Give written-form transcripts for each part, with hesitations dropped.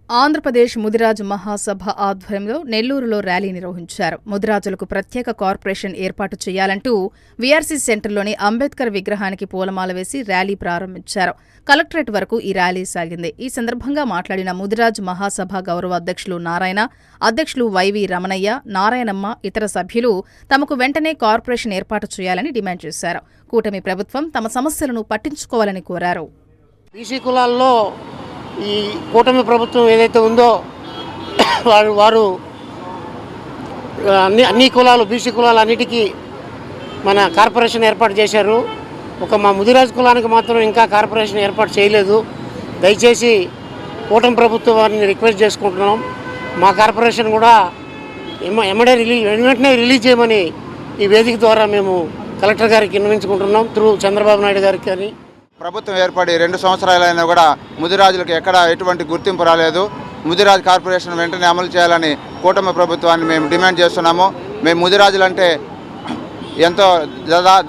ఆంధ్రప్రదేశ్ ముదిరాజు మహాసభ ఆధ్వర్యంలో నెల్లూరులో ర్యాలీ నిర్వహించారు. ముదిరాజులకు ప్రత్యేక కార్పొరేషన్ ఏర్పాటు చేయాలంటూ వీఆర్సీ సెంటర్లోని అంబేద్కర్ విగ్రహానికి పూలమాల వేసి ర్యాలీ ప్రారంభించారు. కలెక్టరేట్ వరకు ఈ ర్యాలీ సాగింది. ఈ సందర్భంగా మాట్లాడిన ముదిరాజు మహాసభ గౌరవ అధ్యక్షులు నారాయణ, అధ్యక్షులు వైవి రమణయ్య, నారాయణమ్మ, ఇతర సభ్యులు తమకు వెంటనే కార్పొరేషన్ ఏర్పాటు చేయాలని డిమాండ్ చేశారు. కూటమి ప్రభుత్వం తమ సమస్యలను పట్టించుకోవాలని కోరారు. బీసీ కులాల్లో ఈ కూటమి ప్రభుత్వం ఏదైతే ఉందో వారు అన్ని కులాలు బీసీ కులాలు అన్నిటికీ మన కార్పొరేషన్ ఏర్పాటు చేశారు. మా ముదిరాజు కులానికి మాత్రం ఇంకా కార్పొరేషన్ ఏర్పాటు చేయలేదు. దయచేసి కూటమి ప్రభుత్వాన్ని రిక్వెస్ట్ చేసుకుంటున్నాం. మా కార్పొరేషన్ కూడా వెంటనే రిలీజ్ చేయమని ఈ వేదిక ద్వారా మేము కలెక్టర్ గారికి విన్నవించుకుంటున్నాం, త్రూ చంద్రబాబు నాయుడు గారికి. అని ప్రభుత్వం ఏర్పడి 2 సంవత్సరాలైనా కూడా ముదిరాజులకు ఎక్కడ ఎటువంటి గుర్తింపు రాలేదు. ముదిరాజు కార్పొరేషన్ వెంటనే అమలు చేయాలని కూటమి ప్రభుత్వాన్ని మేము డిమాండ్ చేస్తున్నాము. మేము ముదిరాజులంటే ఎంతో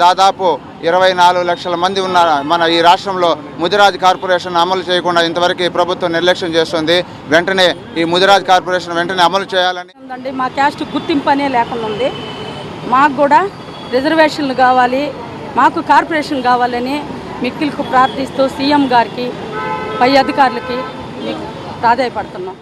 దాదాపు 24 లక్షల మంది ఉన్న మన ఈ రాష్ట్రంలో ముదిరాజు కార్పొరేషన్ అమలు చేయకుండా ఇంతవరకు ప్రభుత్వం నిర్లక్ష్యం చేస్తుంది. వెంటనే ఈ ముదిరాజు కార్పొరేషన్ వెంటనే అమలు చేయాలని. మా క్యాస్ట్ గుర్తింపు అనే లేకుండా ఉంది. మాకు కూడా రిజర్వేషన్లు కావాలి, మాకు కార్పొరేషన్ కావాలని మిక్కిలకు ప్రార్థిస్తూ సీఎం గారికి, పై అధికారులకి ప్రాధాయపడుతున్నాం.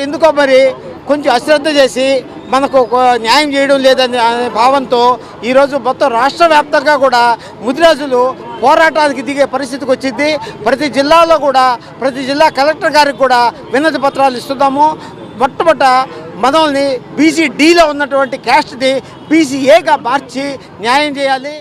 ఎందుకో మరి కొంచెం అశ్రద్ధ చేసి మనకు న్యాయం చేయడం లేదని భావంతో ఈరోజు మొత్తం రాష్ట్ర వ్యాప్తంగా కూడా ముదిరాజులు పోరాటానికి దిగే పరిస్థితికి వచ్చింది. ప్రతి జిల్లాలో కూడా ప్రతి జిల్లా కలెక్టర్ గారికి కూడా వినతి పత్రాలు ఇస్తున్నాము. మొట్టమొదట మనల్ని బీసీ డీలో ఉన్నటువంటి క్యాస్ట్ని బీసీ ఏగా మార్చి న్యాయం చేయాలి.